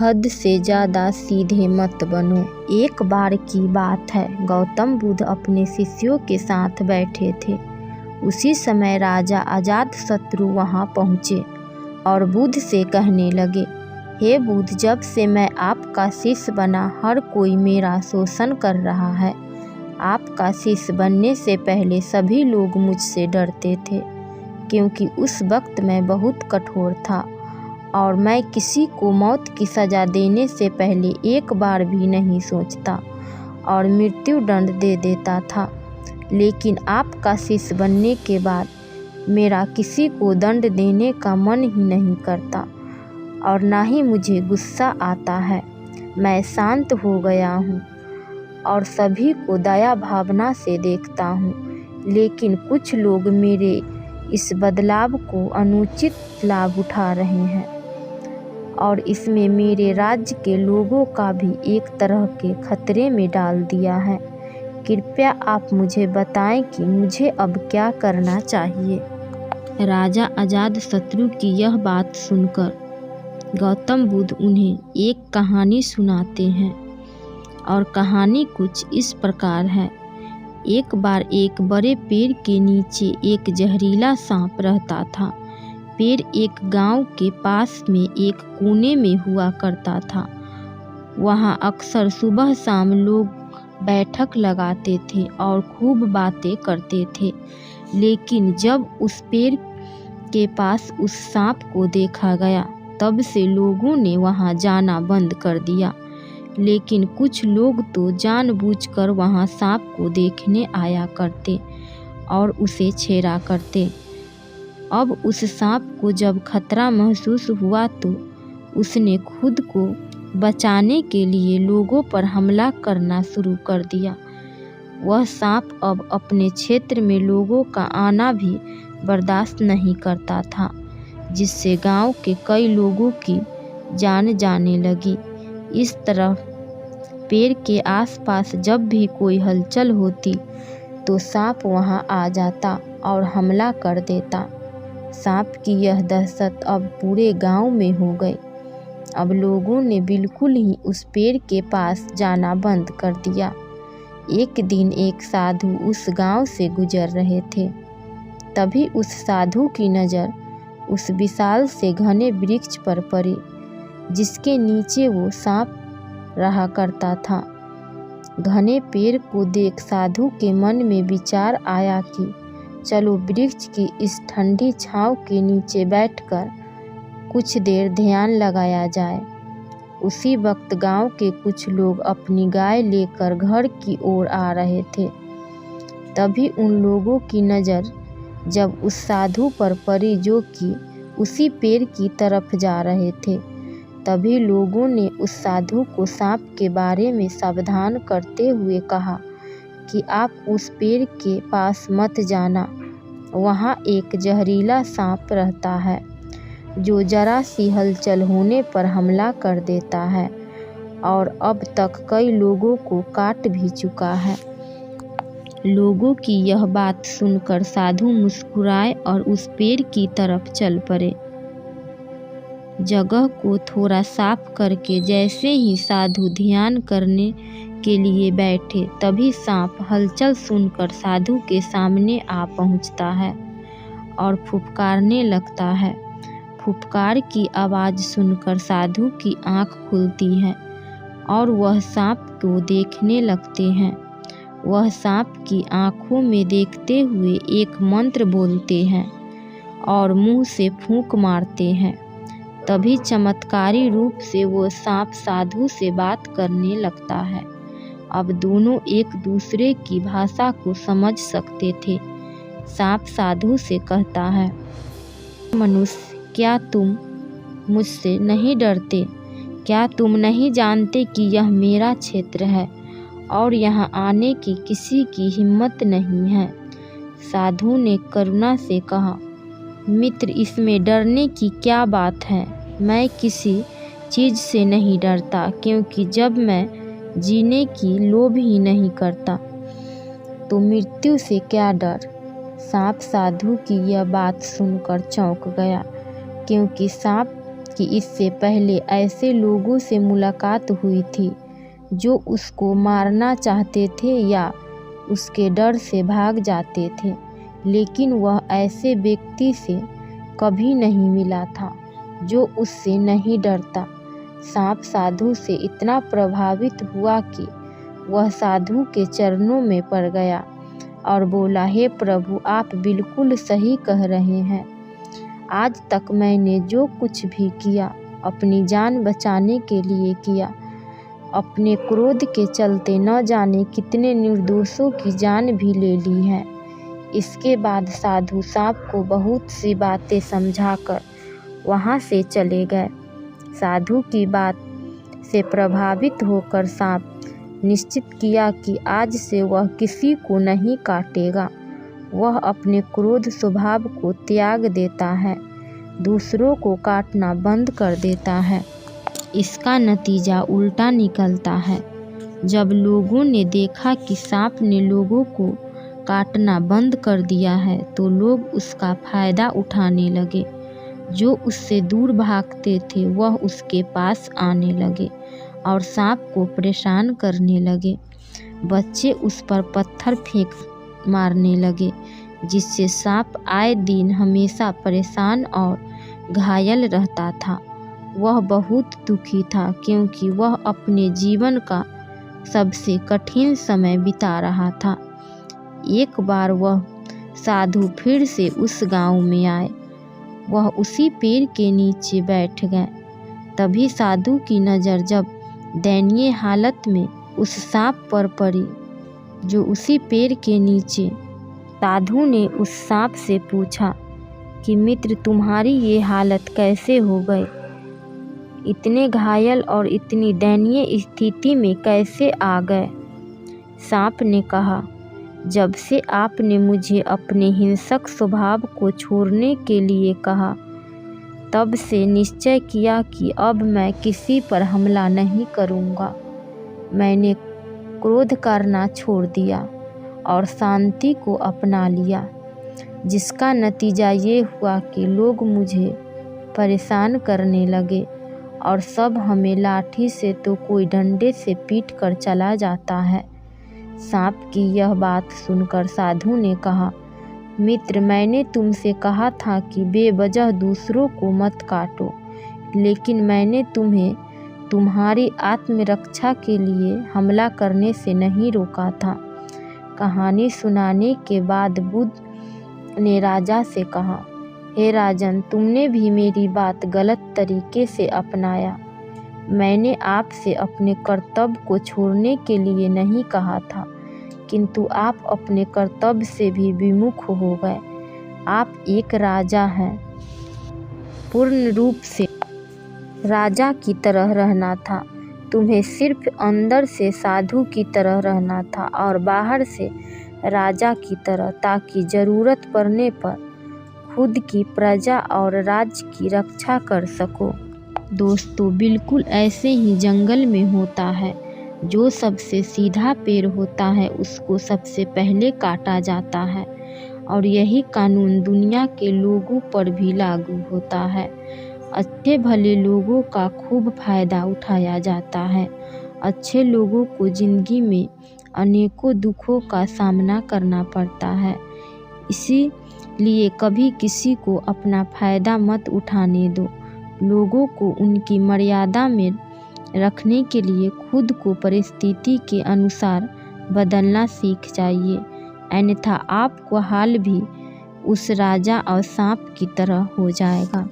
हद से ज़्यादा सीधे मत बनो। एक बार की बात है, गौतम बुद्ध अपने शिष्यों के साथ बैठे थे। उसी समय राजा अजातशत्रु वहां पहुँचे और बुद्ध से कहने लगे, हे बुद्ध, जब से मैं आपका शिष्य बना हर कोई मेरा शोषण कर रहा है। आपका शिष्य बनने से पहले सभी लोग मुझसे डरते थे, क्योंकि उस वक्त मैं बहुत कठोर था और मैं किसी को मौत की सज़ा देने से पहले एक बार भी नहीं सोचता और मृत्यु दंड दे देता था। लेकिन आपका शिष्य बनने के बाद मेरा किसी को दंड देने का मन ही नहीं करता और ना ही मुझे गुस्सा आता है। मैं शांत हो गया हूँ और सभी को दया भावना से देखता हूँ। लेकिन कुछ लोग मेरे इस बदलाव को अनुचित लाभ उठा रहे हैं और इसमें मेरे राज्य के लोगों का भी एक तरह के खतरे में डाल दिया है। कृपया आप मुझे बताएं कि मुझे अब क्या करना चाहिए। राजा अजातशत्रु की यह बात सुनकर गौतम बुद्ध उन्हें एक कहानी सुनाते हैं और कहानी कुछ इस प्रकार है। एक बार एक बड़े पेड़ के नीचे एक जहरीला सांप रहता था। पेड़ एक गांव के पास में एक कोने में हुआ करता था। वहां अक्सर सुबह शाम लोग बैठक लगाते थे और खूब बातें करते थे। लेकिन जब उस पेड़ के पास उस सांप को देखा गया, तब से लोगों ने वहां जाना बंद कर दिया। लेकिन कुछ लोग तो जानबूझकर वहां सांप को देखने आया करते और उसे छेड़ा करते। अब उस सांप को जब खतरा महसूस हुआ तो उसने खुद को बचाने के लिए लोगों पर हमला करना शुरू कर दिया। वह सांप अब अपने क्षेत्र में लोगों का आना भी बर्दाश्त नहीं करता था, जिससे गांव के कई लोगों की जान जाने लगी। इस तरह पेड़ के आसपास जब भी कोई हलचल होती तो सांप वहां आ जाता और हमला कर देता। सांप की यह दहशत अब पूरे गांव में हो गई। अब लोगों ने बिल्कुल ही उस पेड़ के पास जाना बंद कर दिया। एक दिन एक साधु उस गांव से गुजर रहे थे। तभी उस साधु की नज़र उस विशाल से घने वृक्ष पर पड़ी, जिसके नीचे वो सांप रहा करता था। घने पेड़ को देख साधु के मन में विचार आया कि चलो वृक्ष की इस ठंडी छांव के नीचे बैठकर कुछ देर ध्यान लगाया जाए। उसी वक्त गांव के कुछ लोग अपनी गाय लेकर घर की ओर आ रहे थे। तभी उन लोगों की नज़र जब उस साधु पर पड़ी, जो कि उसी पेड़ की तरफ जा रहे थे। तभी लोगों ने उस साधु को सांप के बारे में सावधान करते हुए कहा कि आप उस पेड़ के पास मत जाना। वहाँ एक जहरीला सांप रहता है जो जरा सी हलचल होने पर हमला कर देता है और अब तक कई लोगों को काट भी चुका है। लोगों की यह बात सुनकर साधु मुस्कुराए और उस पेड़ की तरफ चल पड़े। जगह को थोड़ा साफ करके जैसे ही साधु ध्यान करने के लिए बैठे, तभी सांप हलचल सुनकर साधु के सामने आ पहुंचता है और फुफकारने लगता है। फुफकार की आवाज़ सुनकर साधु की आंख खुलती है और वह सांप को देखने लगते हैं। वह सांप की आंखों में देखते हुए एक मंत्र बोलते हैं और मुंह से फूंक मारते हैं। तभी चमत्कारी रूप से वो सांप साधु से बात करने लगता है। अब दोनों एक दूसरे की भाषा को समझ सकते थे। सांप साधु से कहता है, मनुष्य, क्या तुम मुझसे नहीं डरते? क्या तुम नहीं जानते कि यह मेरा क्षेत्र है और यहाँ आने की किसी की हिम्मत नहीं है? साधु ने करुणा से कहा, मित्र, इसमें डरने की क्या बात है? मैं किसी चीज़ से नहीं डरता, क्योंकि जब मैं जीने की लोभ ही नहीं करता तो मृत्यु से क्या डर। सांप साधु की यह बात सुनकर चौंक गया, क्योंकि सांप कि इससे पहले ऐसे लोगों से मुलाकात हुई थी जो उसको मारना चाहते थे या उसके डर से भाग जाते थे, लेकिन वह ऐसे व्यक्ति से कभी नहीं मिला था जो उससे नहीं डरता। सांप साधु से इतना प्रभावित हुआ कि वह साधु के चरणों में पड़ गया और बोला, हे प्रभु, आप बिल्कुल सही कह रहे हैं। आज तक मैंने जो कुछ भी किया अपनी जान बचाने के लिए किया। अपने क्रोध के चलते न जाने कितने निर्दोषों की जान भी ले ली है। इसके बाद साधु सांप को बहुत सी बातें समझाकर वहाँ से चले गए। साधु की बात से प्रभावित होकर सांप निश्चित किया कि आज से वह किसी को नहीं काटेगा। वह अपने क्रोध स्वभाव को त्याग देता है, दूसरों को काटना बंद कर देता है। इसका नतीजा उल्टा निकलता है। जब लोगों ने देखा कि सांप ने लोगों को काटना बंद कर दिया है तो लोग उसका फायदा उठाने लगे। जो उससे दूर भागते थे वह उसके पास आने लगे और सांप को परेशान करने लगे। बच्चे उस पर पत्थर फेंक मारने लगे, जिससे सांप आए दिन हमेशा परेशान और घायल रहता था। वह बहुत दुखी था क्योंकि वह अपने जीवन का सबसे कठिन समय बिता रहा था। एक बार वह साधु फिर से उस गांव में आए। वह उसी पेड़ के नीचे बैठ गए। तभी साधु की नज़र जब दयनीय हालत में उस सांप पर पड़ी जो उसी पेड़ के नीचे। साधु ने उस सांप से पूछा कि मित्र, तुम्हारी ये हालत कैसे हो गई? इतने घायल और इतनी दयनीय स्थिति में कैसे आ गए? सांप ने कहा, जब से आपने मुझे अपने हिंसक स्वभाव को छोड़ने के लिए कहा, तब से निश्चय किया कि अब मैं किसी पर हमला नहीं करूँगा। मैंने क्रोध करना छोड़ दिया और शांति को अपना लिया, जिसका नतीजा ये हुआ कि लोग मुझे परेशान करने लगे और सब हमें लाठी से तो कोई डंडे से पीट कर चला जाता है। सांप की यह बात सुनकर साधु ने कहा, मित्र, मैंने तुमसे कहा था कि बेवजह दूसरों को मत काटो, लेकिन मैंने तुम्हें तुम्हारी आत्मरक्षा के लिए हमला करने से नहीं रोका था। कहानी सुनाने के बाद बुद्ध ने राजा से कहा, हे राजन, तुमने भी मेरी बात गलत तरीके से अपनाया। मैंने आपसे अपने कर्तव्य को छोड़ने के लिए नहीं कहा था, किंतु आप अपने कर्तव्य से भी विमुख हो गए। आप एक राजा हैं। पूर्ण रूप से राजा की तरह रहना था। तुम्हें सिर्फ अंदर से साधु की तरह रहना था और बाहर से राजा की तरह, ताकि ज़रूरत पड़ने पर खुद की प्रजा और राज्य की रक्षा कर सको। दोस्तों, बिल्कुल ऐसे ही जंगल में होता है। जो सबसे सीधा पेड़ होता है उसको सबसे पहले काटा जाता है, और यही कानून दुनिया के लोगों पर भी लागू होता है। अच्छे भले लोगों का खूब फायदा उठाया जाता है। अच्छे लोगों को जिंदगी में अनेकों दुखों का सामना करना पड़ता है। इसीलिए कभी किसी को अपना फायदा मत उठाने दो। लोगों को उनकी मर्यादा में रखने के लिए खुद को परिस्थिति के अनुसार बदलना सीख जाइए, अन्यथा आपका हाल भी उस राजा और सांप की तरह हो जाएगा।